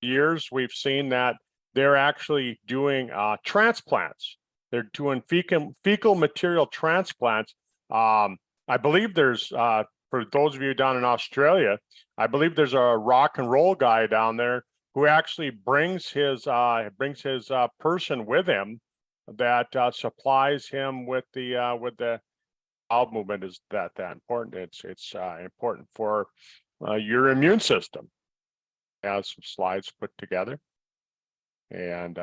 years, we've seen that they're actually doing transplants. They're doing fecal material transplants. I believe there's, for those of you down in Australia, I believe there's a rock and roll guy down there who actually brings his person with him that supplies him with the bowel movement. Is that important? It's important for your immune system. Has some slides put together, and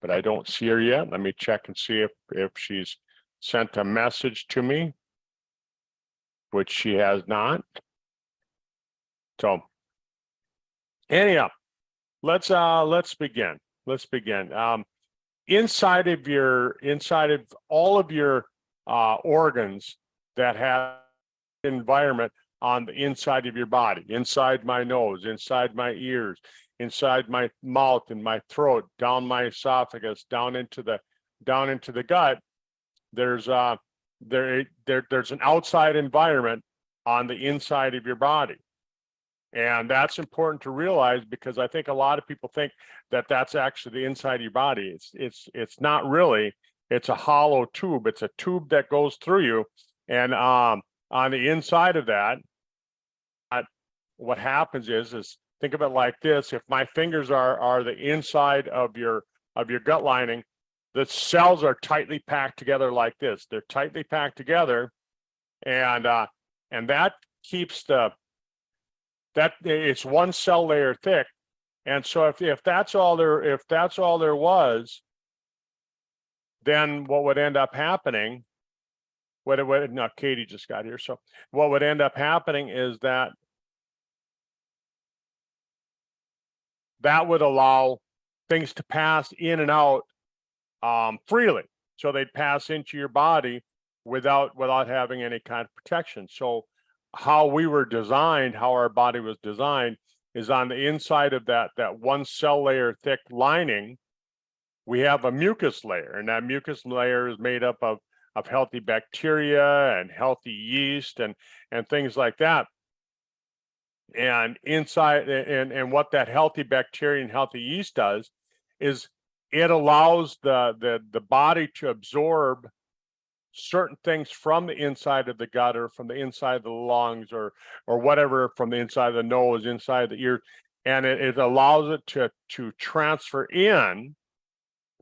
but I don't see her yet. Let me check and see if she's sent a message to me, which she has not. So anyhow, let's begin. Let's begin. Inside of all of your organs that have environment on the inside of your body, inside my nose, inside my ears, inside my mouth and my throat, down my esophagus, down into the gut, there's an outside environment on the inside of your body. And that's important to realize, because I think a lot of people think that that's actually the inside of your body. It's not really. It's a hollow tube. It's a tube that goes through you, and on the inside of that, what happens is think of it like this: if my fingers are the inside of your gut lining, the cells are tightly packed together like this. They're tightly packed together, and that keeps it's one cell layer thick. And so if that's all there was, then what would end up happening? No, Katie just got here. So what would end up happening is that would allow things to pass in and out freely. So they'd pass into your body without having any kind of protection. So how we were designed, how our body was designed, is on the inside of that one cell layer thick lining, we have a mucus layer, and that mucus layer is made up of healthy bacteria and healthy yeast and things like that. And inside, and what that healthy bacteria and healthy yeast does is it allows the body to absorb certain things from the inside of the gut, or from the inside of the lungs, or whatever, from the inside of the nose, inside of the ear, and it allows it to transfer in,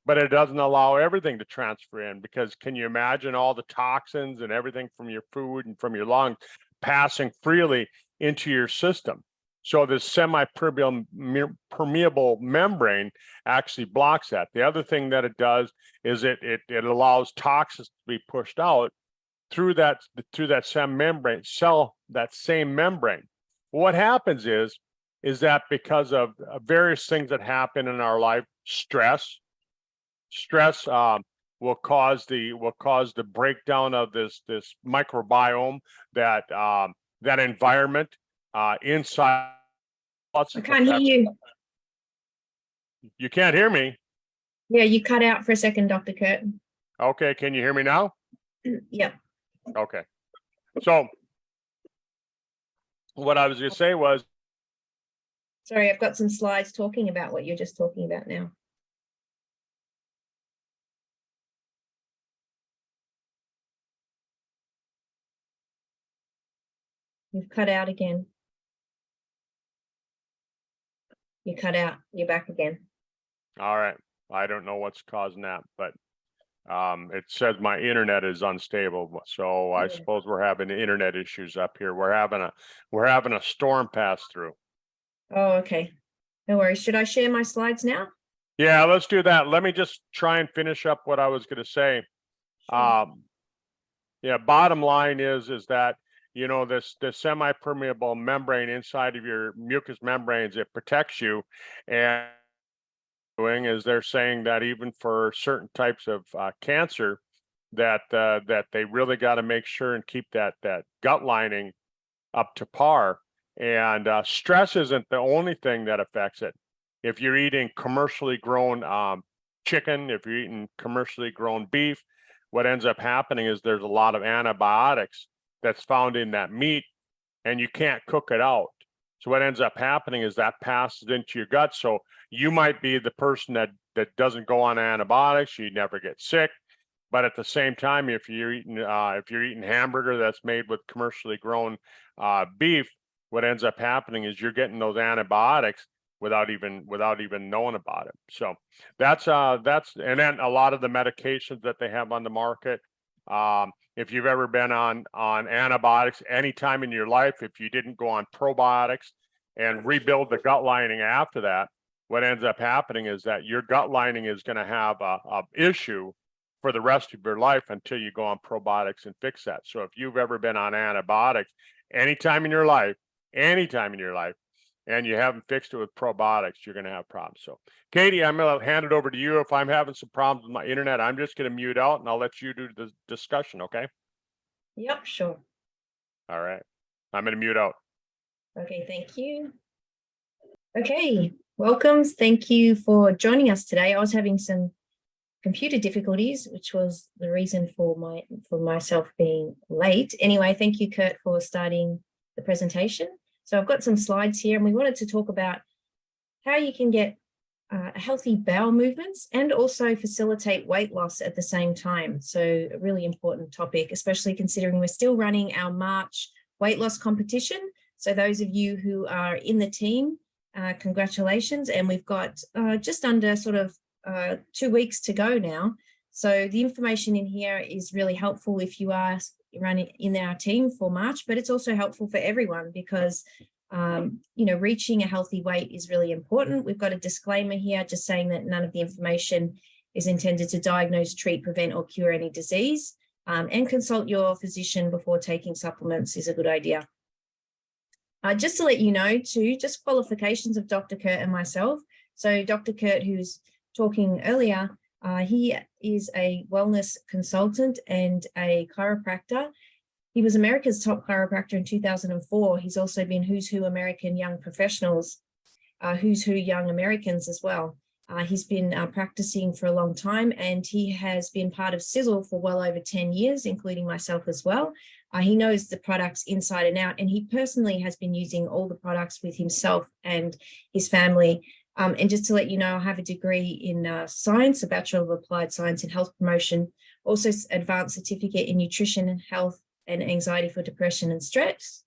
but it doesn't allow everything to transfer in, because can you imagine all the toxins and everything from your food and from your lungs passing freely into your system? So this semi-permeable membrane actually blocks that. The other thing that it does is it allows toxins to be pushed out through that same membrane. What happens is that because of various things that happen in our life, stress will cause the breakdown of this microbiome, that environment inside. I can't hear you. You can't hear me? Yeah, you cut out for a second, Dr. Kurt. Okay, can you hear me now? Yeah. Okay. So what I was going to say was... Sorry, I've got some slides talking about what you're just talking about now. You've cut out again. You cut out, you're back again. All right. I don't know what's causing that, but it says my internet is unstable. So I suppose we're having internet issues up here. We're having a storm pass through. Oh, okay. No worries. Should I share my slides now? Yeah, let's do that. Let me just try and finish up what I was going to say. Sure. Yeah, bottom line is that, the semi-permeable membrane inside of your mucous membranes, it protects you. And doing is they're saying that even for certain types of cancer, that they really got to make sure and keep that gut lining up to par. And stress isn't the only thing that affects it. If you're eating commercially grown chicken, if you're eating commercially grown beef, what ends up happening is there's a lot of antibiotics that's found in that meat, and you can't cook it out. So what ends up happening is that passes into your gut. So you might be the person that doesn't go on antibiotics, you never get sick. But at the same time, if you're eating hamburger that's made with commercially grown beef, what ends up happening is you're getting those antibiotics without even knowing about it. So that's and then a lot of the medications that they have on the market. If you've ever been on antibiotics anytime in your life, if you didn't go on probiotics and rebuild the gut lining after that, what ends up happening is that your gut lining is going to have a issue for the rest of your life until you go on probiotics and fix that. So if you've ever been on antibiotics anytime in your life, and you haven't fixed it with probiotics, you're going to have problems. So Katie, I'm going to hand it over to you. If I'm having some problems with my internet, I'm just going to mute out and I'll let you do the discussion. Okay. Yep, sure. All right. I'm going to mute out. Okay, thank you. Okay, welcome. Thank you for joining us today. I was having some computer difficulties, which was the reason for myself being late. Anyway, thank you, Kurt, for starting the presentation. So I've got some slides here, and we wanted to talk about how you can get healthy bowel movements and also facilitate weight loss at the same time. So a really important topic, especially considering we're still running our March weight loss competition. So those of you who are in the team, congratulations. And we've got just under sort of 2 weeks to go now. So the information in here is really helpful if you are running in our team for March, but it's also helpful for everyone because, reaching a healthy weight is really important. We've got a disclaimer here just saying that none of the information is intended to diagnose, treat, prevent, or cure any disease, and consult your physician before taking supplements is a good idea. Just to let you know too, just qualifications of Dr. Kurt and myself. So Dr. Kurt, who's talking earlier, he is a wellness consultant and a chiropractor. He was America's top chiropractor in 2004. He's also been Who's Who American Young Professionals, Who's Who Young Americans as well. He's been practicing for a long time, and he has been part of Sizzle for well over 10 years, including myself as well. He knows the products inside and out, and he personally has been using all the products with himself and his family. And just to let you know, I have a degree in science, a Bachelor of Applied Science in Health Promotion, also advanced certificate in nutrition and health and anxiety for depression and stress.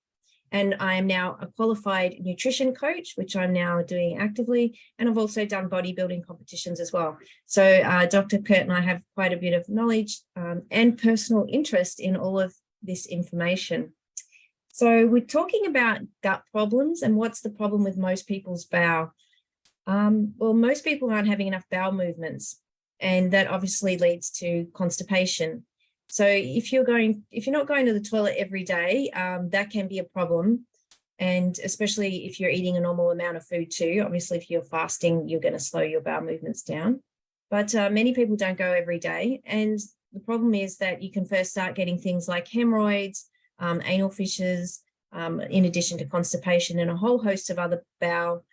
And I am now a qualified nutrition coach, which I'm now doing actively. And I've also done bodybuilding competitions as well. So Dr. Kurt and I have quite a bit of knowledge and personal interest in all of this information. So we're talking about gut problems and what's the problem with most people's bowel. Well, most people aren't having enough bowel movements, and that obviously leads to constipation. So if you're not going to the toilet every day, that can be a problem. And especially if you're eating a normal amount of food too. Obviously, if you're fasting, you're going to slow your bowel movements down. But many people don't go every day. And the problem is that you can first start getting things like hemorrhoids, anal fissures, in addition to constipation and a whole host of other bowel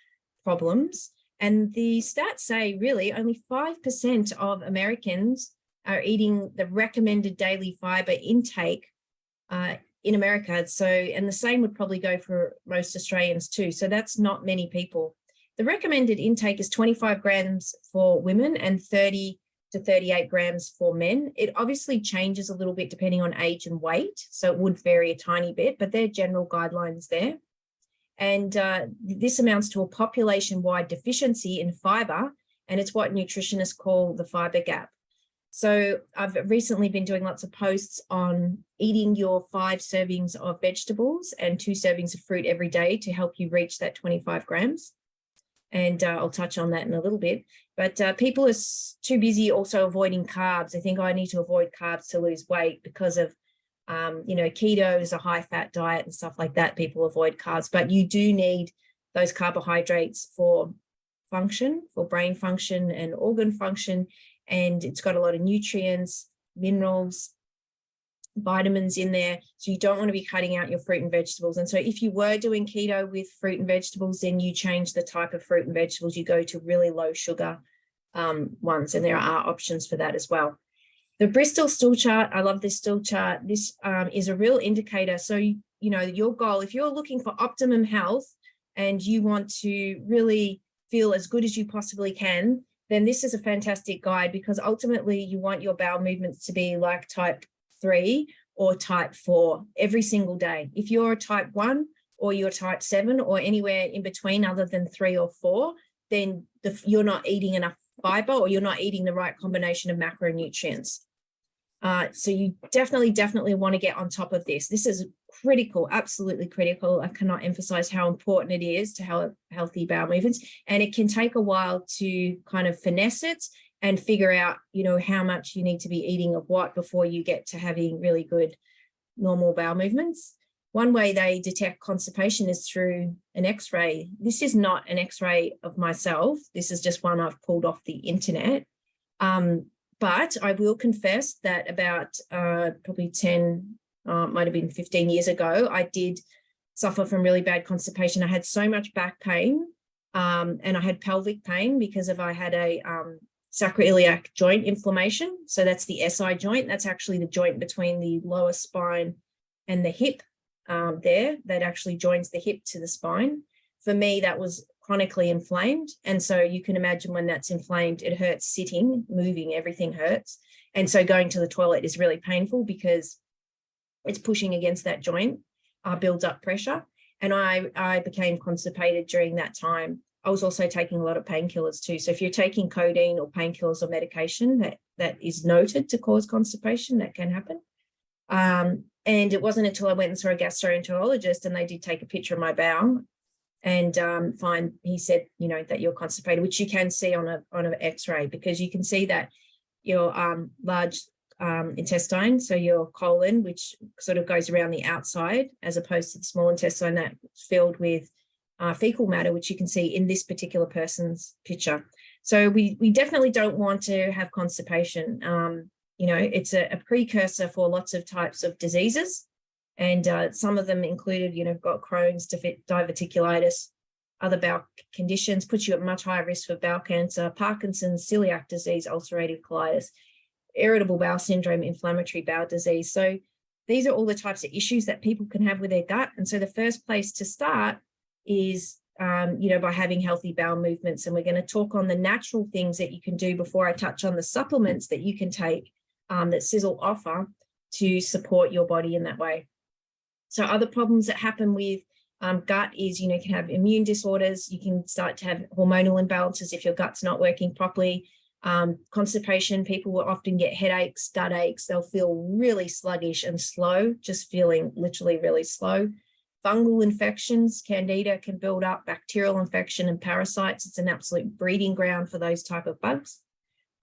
problems. And the stats say really only 5% of Americans are eating the recommended daily fiber intake in America. So, and the same would probably go for most Australians too. So that's not many people. The recommended intake is 25 grams for women and 30 to 38 grams for men. It obviously changes a little bit depending on age and weight. So it would vary a tiny bit, but they're general guidelines there. And this amounts to a population-wide deficiency in fiber, and it's what nutritionists call the fiber gap. So I've recently been doing lots of posts on eating your 5 servings of vegetables and 2 servings of fruit every day to help you reach that 25 grams. And I'll touch on that in a little bit. But people are too busy also avoiding carbs. They think, I need to avoid carbs to lose weight because of keto is a high fat diet and stuff like that. People avoid carbs, but you do need those carbohydrates for function, for brain function and organ function. And it's got a lot of nutrients, minerals, vitamins in there. So you don't want to be cutting out your fruit and vegetables. And so if you were doing keto with fruit and vegetables, then you change the type of fruit and vegetables. You go to really low sugar ones. And there are options for that as well. The Bristol stool chart, I love this stool chart. This is a real indicator. So, your goal, if you're looking for optimum health and you want to really feel as good as you possibly can, then this is a fantastic guide, because ultimately you want your bowel movements to be like type 3 or type 4 every single day. If you're a type 1 or you're type 7 or anywhere in between other than 3 or 4, then you're not eating enough fiber, or you're not eating the right combination of macronutrients. So you definitely want to get on top of this. This is critical, absolutely critical. I cannot emphasize how important it is to have healthy bowel movements, and it can take a while to kind of finesse it and figure out, how much you need to be eating of what before you get to having really good normal bowel movements. One way they detect constipation is through an X-ray. This is not an X-ray of myself. This is just one I've pulled off the internet. But I will confess that about probably 10, might have been 15 years ago, I did suffer from really bad constipation. I had so much back pain, and I had pelvic pain because I had a sacroiliac joint inflammation. So that's the SI joint. That's actually the joint between the lower spine and the hip there. That actually joins the hip to the spine. For me, that was chronically inflamed. And so you can imagine when that's inflamed, it hurts sitting, moving, everything hurts. And so going to the toilet is really painful because it's pushing against that joint, builds up pressure. And I became constipated during that time. I was also taking a lot of painkillers too. So if you're taking codeine or painkillers or medication that is noted to cause constipation, that can happen. And it wasn't until I went and saw a gastroenterologist and they did take a picture of my bowel and he said, that you're constipated, which you can see on an X-ray, because you can see that your large intestine, so your colon, which sort of goes around the outside, as opposed to the small intestine that's filled with fecal matter, which you can see in this particular person's picture. So we definitely don't want to have constipation. It's a precursor for lots of types of diseases. And some of them included, got Crohn's, diverticulitis, other bowel conditions, puts you at much higher risk for bowel cancer, Parkinson's, celiac disease, ulcerative colitis, irritable bowel syndrome, inflammatory bowel disease. So these are all the types of issues that people can have with their gut. And so the first place to start is, by having healthy bowel movements. And we're going to talk on the natural things that you can do before I touch on the supplements that you can take that Sizzle offer to support your body in that way. So other problems that happen with gut is, you can have immune disorders. You can start to have hormonal imbalances if your gut's not working properly. Constipation, people will often get headaches, gut aches. They'll feel really sluggish and slow, just feeling literally really slow. Fungal infections, candida can build up, bacterial infection and parasites. It's an absolute breeding ground for those type of bugs.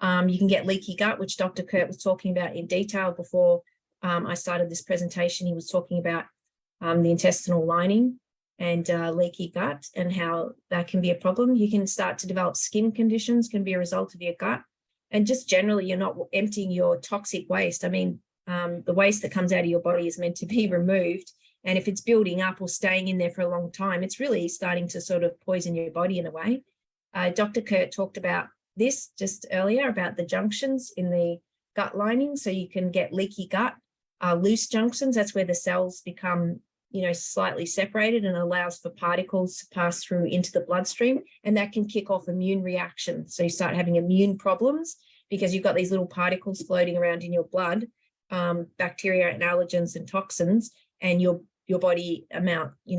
You can get leaky gut, which Dr. Kurt was talking about in detail before I started this presentation. He was talking about the intestinal lining and leaky gut and how that can be a problem. You can start to develop skin conditions, can be a result of your gut. And just generally, you're not emptying your toxic waste. I mean, the waste that comes out of your body is meant to be removed. And if it's building up or staying in there for a long time, it's really starting to sort of poison your body in a way. Dr. Kurt talked about this just earlier, about the junctions in the gut lining. So you can get leaky gut, loose junctions. That's where the cells become, slightly separated and allows for particles to pass through into the bloodstream. And that can kick off immune reactions. So you start having immune problems because you've got these little particles floating around in your blood, bacteria and allergens and toxins, and your body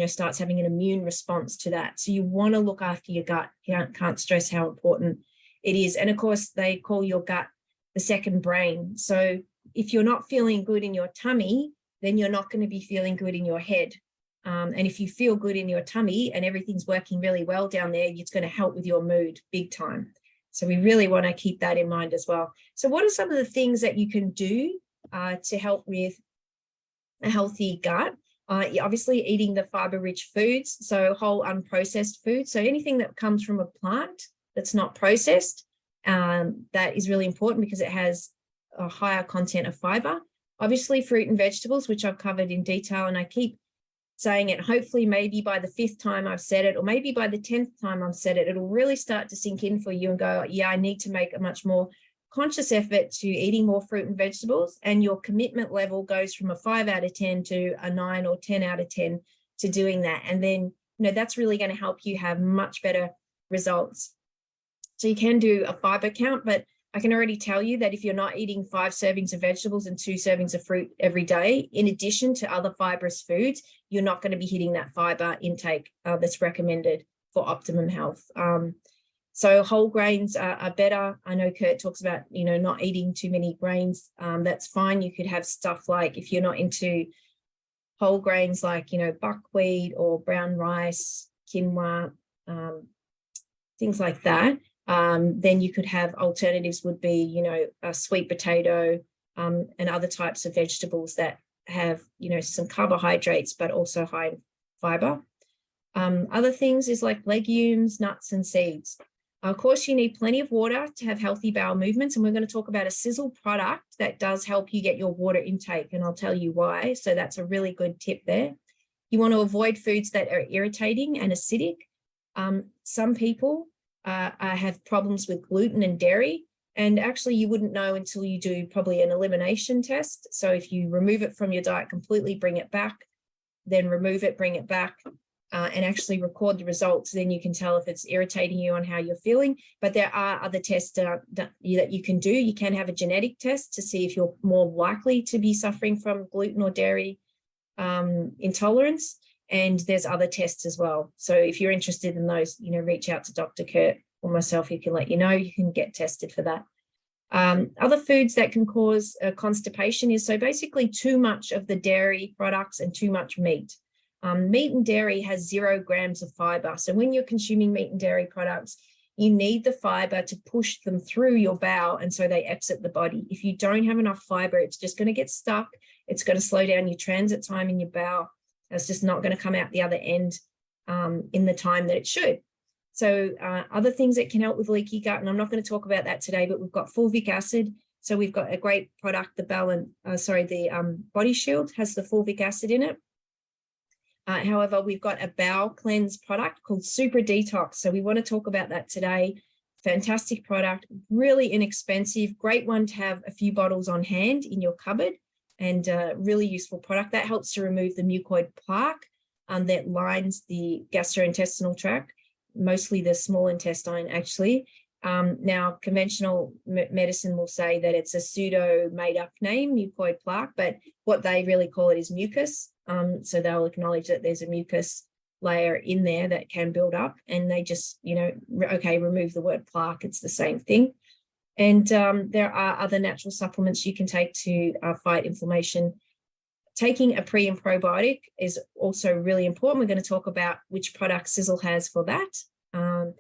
starts having an immune response to that. So you want to look after your gut. Can't stress how important it is. And of course, they call your gut the second brain. So if you're not feeling good in your tummy, then you're not going to be feeling good in your head. And if you feel good in your tummy and everything's working really well down there, it's going to help with your mood big time. So we really want to keep that in mind as well. So what are some of the things that you can do to help with a healthy gut? Obviously eating the fiber-rich foods, so whole unprocessed foods. So anything that comes from a plant that's not processed, that is really important because it has a higher content of fiber. Obviously fruit and vegetables, which I've covered in detail, and I keep saying it. Hopefully maybe by the 5th time I've said it, or maybe by the 10th time I've said it, it'll really start to sink in for you and go, yeah, I need to make a much more conscious effort to eating more fruit and vegetables, and your commitment level goes from a 5 out of 10 to a 9 or 10 out of 10 to doing that. And then that's really going to help you have much better results. So you can do a fiber count, but I can already tell you that if you're not eating 5 servings of vegetables and 2 servings of fruit every day, in addition to other fibrous foods, you're not going to be hitting that fiber intake that's recommended for optimum health. So whole grains are better. I know Kurt talks about, not eating too many grains. That's fine. You could have stuff like, if you're not into whole grains like, buckwheat or brown rice, quinoa, things like that. Then you could have alternatives would be, a sweet potato and other types of vegetables that have, some carbohydrates, but also high fiber. Other things is like legumes, nuts, and seeds. Of course, you need plenty of water to have healthy bowel movements. And we're going to talk about a sizzle product that does help you get your water intake. And I'll tell you why. So that's a really good tip there. You want to avoid foods that are irritating and acidic. Some people have problems with gluten and dairy. And actually, you wouldn't know until you do probably an elimination test. So if you remove it from your diet completely, bring it back, then remove it, bring it back, and actually record the results, then you can tell if it's irritating you on how you're feeling. But there are other tests that you can do. You can have a genetic test to see if you're more likely to be suffering from gluten or dairy intolerance. And there's other tests as well. So if you're interested in those, reach out to Dr. Kurt or myself, who can let you know. You can get tested for that. Other foods that can cause constipation is so basically too much of the dairy products and too much meat. Meat and dairy has 0 grams of fiber. So when you're consuming meat and dairy products, you need the fiber to push them through your bowel, and so they exit the body. If you don't have enough fiber, it's just going to get stuck. It's going to slow down your transit time in your bowel. It's just not going to come out the other end in the time that it should. So other things that can help with leaky gut, and I'm not going to talk about that today, but we've got fulvic acid. So we've got a great product, the Body Shield has the fulvic acid in it. However, we've got a bowel cleanse product called Super Detox. So we want to talk about that today. Fantastic product, really inexpensive, great one to have a few bottles on hand in your cupboard, and really useful product that helps to remove the mucoid plaque that lines the gastrointestinal tract, mostly the small intestine actually. Now, conventional medicine will say that it's a pseudo made up name, mucoid plaque, but what they really call it is mucus. So they'll acknowledge that there's a mucus layer in there that can build up, and they just, remove the word plaque. It's the same thing. And there are other natural supplements you can take to fight inflammation. Taking a pre and probiotic is also really important. We're going to talk about which product Sizzle has for that.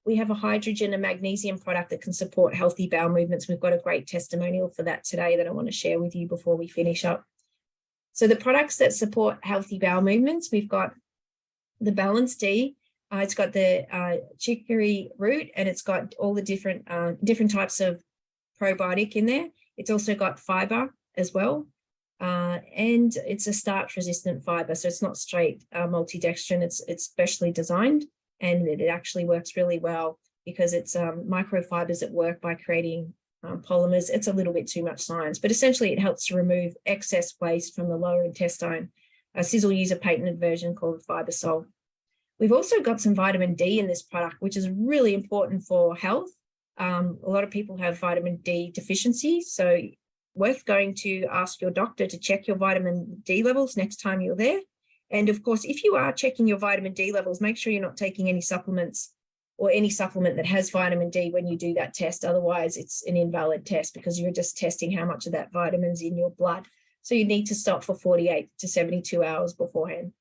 We have a hydrogen and magnesium product that can support healthy bowel movements. We've got a great testimonial for that today that I want to share with you before we finish up. So the products that support healthy bowel movements, we've got the Balance D. It's got the chicory root, and it's got all the different types of probiotic in there. It's also got fiber as well. And it's a starch-resistant fiber, so it's not straight multidextrin. It's specially designed, and it actually works really well because it's microfibers that work by creating polymers. It's a little bit too much science, but essentially it helps to remove excess waste from the lower intestine. Sizzle use a patented version called Fibersol. We've also got some vitamin D in this product, which is really important for health. A lot of people have vitamin D deficiency, so worth going to ask your doctor to check your vitamin D levels next time you're there. And of course, if you are checking your vitamin D levels, make sure you're not taking any supplements or any supplement that has vitamin D when you do that test. Otherwise, it's an invalid test because you're just testing how much of that vitamin's in your blood. So you need to stop for 48 to 72 hours beforehand.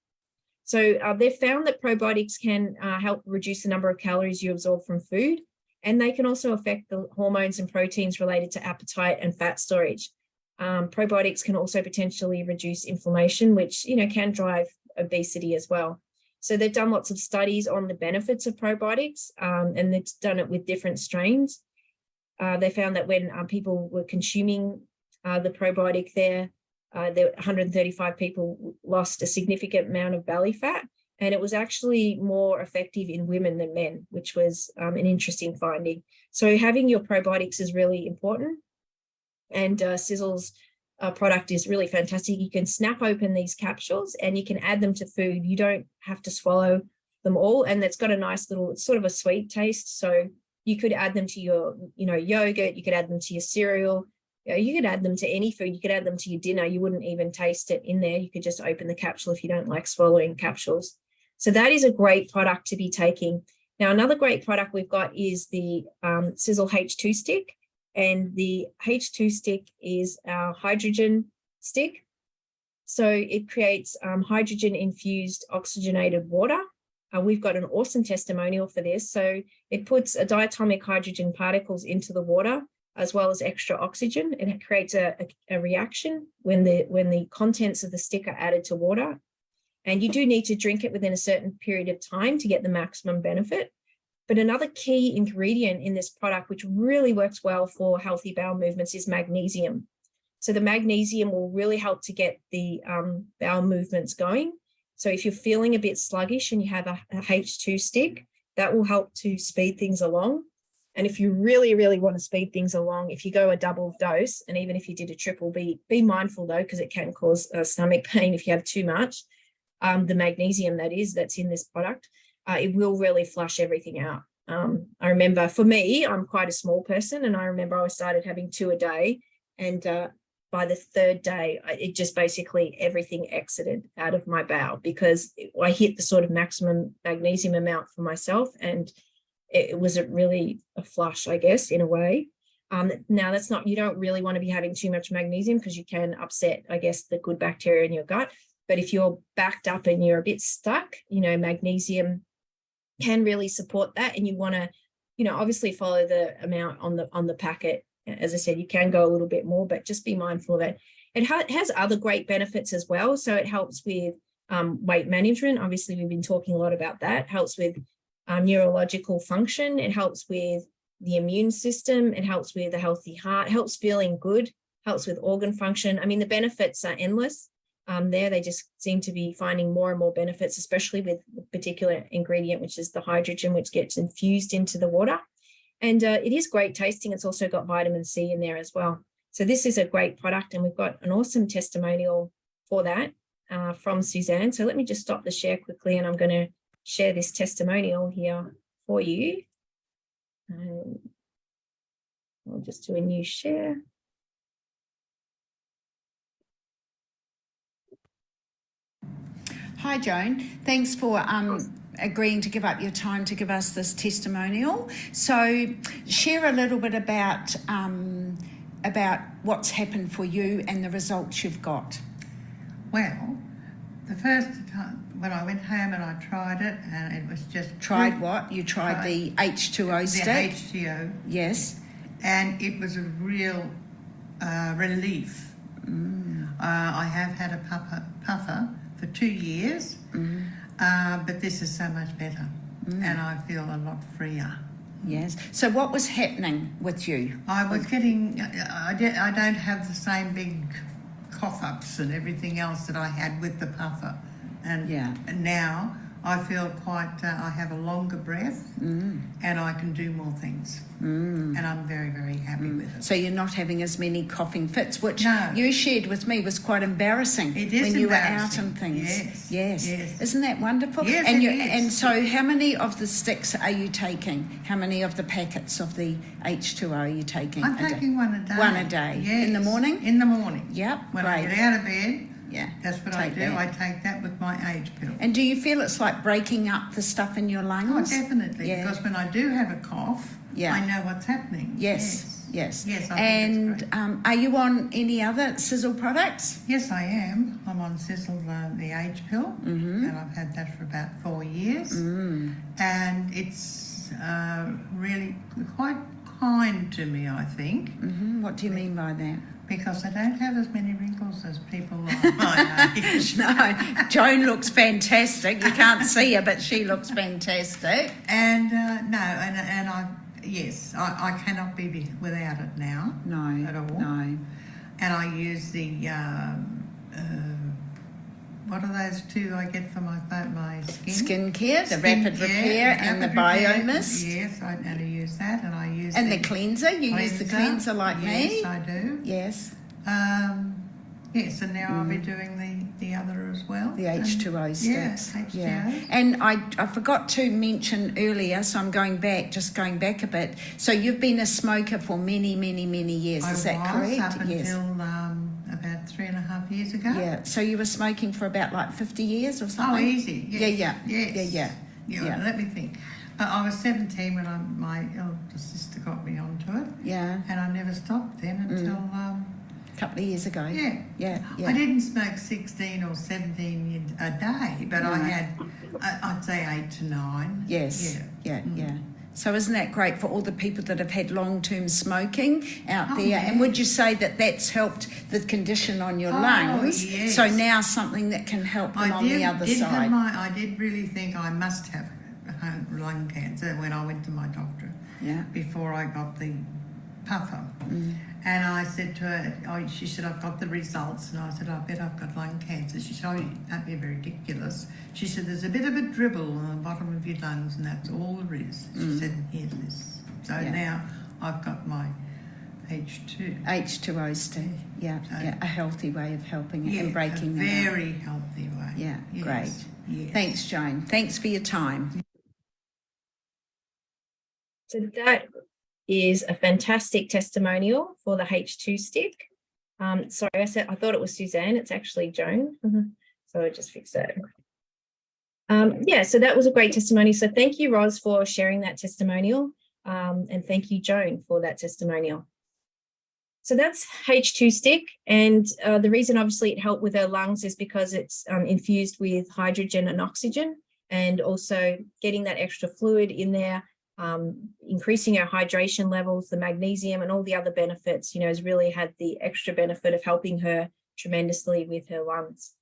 So they've found that probiotics can help reduce the number of calories you absorb from food, and they can also affect the hormones and proteins related to appetite and fat storage. Probiotics can also potentially reduce inflammation, which can drive obesity as well. So they've done lots of studies on the benefits of probiotics, and they've done it with different strains. They found that when people were consuming the probiotic there 135 people lost a significant amount of belly fat, and it was actually more effective in women than men, which was an interesting finding. So having your probiotics is really important. And Sizzle's product is really fantastic. You can snap open these capsules and you can add them to food. You don't have to swallow them all, and it's got a nice little, it's sort of a sweet taste. So you could add them to your, yogurt. You could add them to your cereal. You could add them to any food. You could add them to your dinner. You wouldn't even taste it in there. You could just open the capsule if you don't like swallowing capsules. So that is a great product to be taking. Now, another great product we've got is the Sizzle H2 stick. And the H2 stick is our hydrogen stick. So it creates hydrogen-infused oxygenated water. We've got an awesome testimonial for this. So it puts diatomic hydrogen particles into the water, as well as extra oxygen, and it creates a reaction when the contents of the stick are added to water. And you do need to drink it within a certain period of time to get the maximum benefit. But another key ingredient in this product, which really works well for healthy bowel movements, is magnesium. So the magnesium will really help to get the bowel movements going. So if you're feeling a bit sluggish and you have a H2 stick, that will help to speed things along. And if you really, really want to speed things along, if you go a double dose, and even if you did a triple, be mindful though, because it can cause stomach pain if you have too much. The magnesium that's in this product, it will really flush everything out. I remember for me, I'm quite a small person, and I remember I started having 2 a day, and by the 3rd day, it just basically everything exited out of my bowel because I hit the sort of maximum magnesium amount for myself, and it was really a flush, I guess, in a way. Now that's not, you don't really want to be having too much magnesium because you can upset, I guess, the good bacteria in your gut. But if you're backed up and you're a bit stuck, magnesium can really support that. And you want to, obviously follow the amount on the packet. As I said, you can go a little bit more, but just be mindful of it. It has other great benefits as well. So it helps with weight management. Obviously, we've been talking a lot about that. It helps with neurological function. It helps with the immune system. It helps with a healthy heart, helps feeling good, helps with organ function. I mean, the benefits are endless. They just seem to be finding more and more benefits, especially with the particular ingredient, which is the hydrogen, which gets infused into the water. And it is great tasting. It's also got vitamin C in there as well. So this is a great product, and we've got an awesome testimonial for that from Suzanne. So let me just stop the share quickly, and I'm going to share this testimonial here for you. I'll just do a new share. Hi, Joan. Thanks for agreeing to give up your time to give us this testimonial. So share a little bit about what's happened for you and the results you've got. Well, the first time when I went home and I tried it, and it was just... Tried what? You tried the H2O stick? The H2O. Yes. And it was a real relief. I have had a puffer for 2 years, but this is so much better, and I feel a lot freer. Yes. So what was happening with you? I was getting... I don't have the same big cough-ups and everything else that I had with the puffer. And now I feel quite, I have a longer breath and I can do more things. And I'm very, very happy with it. So you're not having as many coughing fits, which you shared with me was quite embarrassing it is when you were out and things. Yes. Isn't that wonderful? Yes, and it is. And so how many of the sticks are you taking? How many of the packets of the H2O are you taking? I'm taking one a day. One a day? Yes. In the morning? In the morning. Yep, When great. I get out of bed, Yeah, that's what I do. that. I take that with my age pill. And do you feel it's like breaking up the stuff in your Oh, lungs? definitely. Yeah. Because when I do have a cough, I know what's happening. Yes. Yes, I think and it's great. Are you on any other Sizzle products? Yes, I am. I'm on Sizzle, the age pill, and I've had that for about 4 years. And it's really quite kind to me, I think. What do you mean by that? Because I don't have as many wrinkles as people my age. No, Joan looks fantastic. You can't see her, but she looks fantastic. And I cannot be without it now. No, at all. no. And I use the what are those two I get for my skin? Skincare, the rapid repair and the biomist. Yes, I use that, and I use and the cleanser. You use the cleanser like me. Yes, I do. Yes. Yes, and now I'll be doing the other as well. The H2O sticks. Yes, Yeah. H2O. And I forgot to mention earlier, so I'm going back a bit. So you've been a smoker for many, many, many years. Is that correct? Up until about 3.5 years ago. Yeah. So you were smoking for about like 50 years or something? Oh, easy. Yes. Yeah. Let me think. I was 17 when my elder sister got me onto it. Yeah. And I never stopped then until... a couple of years ago. Yeah. I didn't smoke 16 or 17 a day, but I had, I'd say 8 to 9. Yes. Yeah. So isn't that great for all the people that have had long-term smoking out there? Yeah. And would you say that that's helped the condition on your lungs? Yes. So now something that can help them on the other side. I did really think I must have lung cancer when I went to my doctor. Yeah. Before I got the puffer. And I said to her, she said, I've got the results. And I said, I bet I've got lung cancer. She said, oh, don't be very ridiculous. She said, there's a bit of a dribble on the bottom of your lungs, and that's all there is. She said, here's this. So now I've got my H2O stick. Yeah, a healthy way of helping it and breaking a it up. very healthy way. Yeah, Yes. great. Yes. Thanks, Joan. Thanks for your time. So that is a fantastic testimonial for the H2 stick. Sorry, I thought it was Suzanne. It's actually Joan. So I just fixed that. So that was a great testimony. So thank you, Roz, for sharing that testimonial. And thank you, Joan, for that testimonial. So that's H2 stick. And the reason obviously it helped with our lungs is because it's infused with hydrogen and oxygen, and also getting that extra fluid in there, increasing our hydration levels, the magnesium and all the other benefits, has really had the extra benefit of helping her tremendously with her lungs.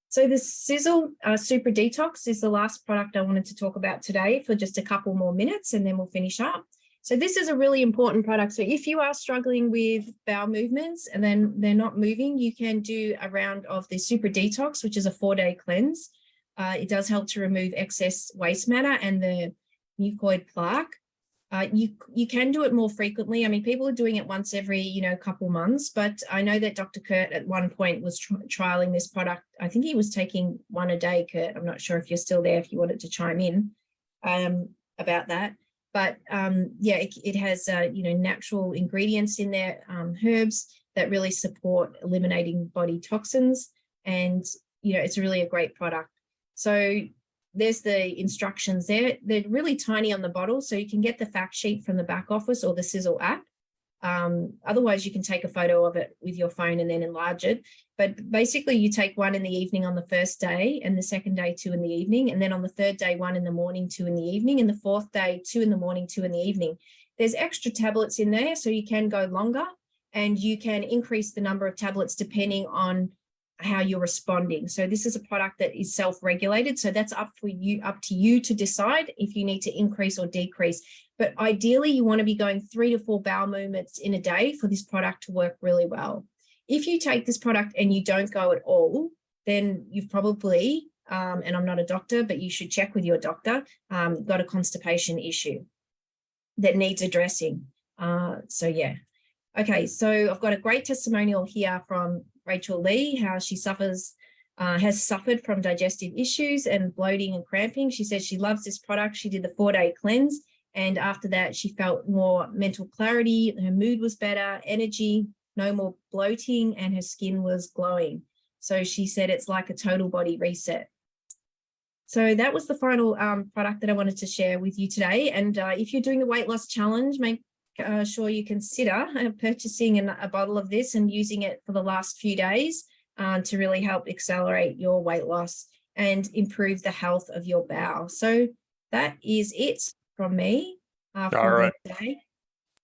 So the Sizzle Super Detox is the last product I wanted to talk about today for just a couple more minutes, and then we'll finish up. So this is a really important product. So if you are struggling with bowel movements and then they're not moving, you can do a round of the Super Detox, which is a 4-day cleanse. It does help to remove excess waste matter and the mucoid plaque. You can do it more frequently. I mean, people are doing it once every, couple months, but I know that Dr. Kurt at one point was trialing this product. I think he was taking one a day, Kurt. I'm not sure if you're still there, if you wanted to chime in about that. But it has, natural ingredients in there, herbs that really support eliminating body toxins. And, it's really a great product. So there's the instructions there. They're really tiny on the bottle, so you can get the fact sheet from the back office or the Sizzle app. Otherwise, you can take a photo of it with your phone and then enlarge it. But basically, you take one in the evening on the first day, and the second day, 2 in the evening. And then on the third day, 1 in the morning, 2 in the evening. And the fourth day, 2 in the morning, 2 in the evening. There's extra tablets in there, so you can go longer, and you can increase the number of tablets depending on how you're responding. So this is a product that is self-regulated. So that's up to you to decide if you need to increase or decrease. But ideally, you want to be going 3 to 4 bowel movements in a day for this product to work really well. If you take this product and you don't go at all, then you've probably, and I'm not a doctor, but you should check with your doctor, got a constipation issue that needs addressing. Okay, so I've got a great testimonial here from Rachel Lee, how she has suffered from digestive issues and bloating and cramping. She says she loves this product. She did the 4-day cleanse, and after that, she felt more mental clarity. Her mood was better, energy, no more bloating, and her skin was glowing. So she said it's like a total body reset. So that was the final product that I wanted to share with you today. And if you're doing the weight loss challenge, make sure you consider purchasing a bottle of this and using it for the last few days to really help accelerate your weight loss and improve the health of your bowel. So that is it from me for today.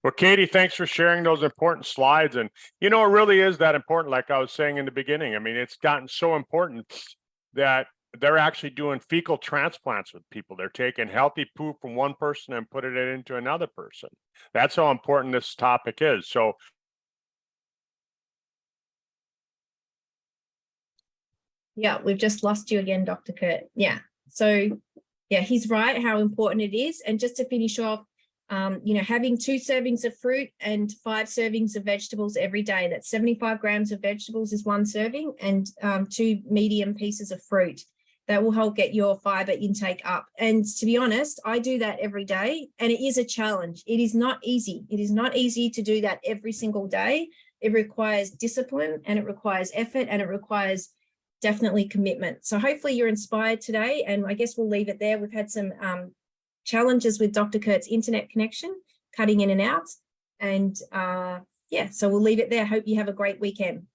Well, Katie, thanks for sharing those important slides. And, it really is that important, like I was saying in the beginning. I mean, it's gotten so important that they're actually doing fecal transplants with people. They're taking healthy poop from one person and putting it into another person. That's how important this topic is. So, yeah, we've just lost you again, Dr. Kurt. Yeah. So, yeah, he's right how important it is. And just to finish off, Having 2 servings of fruit and 5 servings of vegetables every day. That's 75 grams of vegetables is 1 serving, and 2 medium pieces of fruit. That will help get your fiber intake up. And to be honest, I do that every day, and it is a challenge. It is not easy. It is not easy to do that every single day. It requires discipline, and it requires effort, and it requires definitely commitment. So hopefully you're inspired today, and I guess we'll leave it there. We've had some challenges with Dr. Kurt's internet connection, cutting in and out. And so we'll leave it there. Hope you have a great weekend.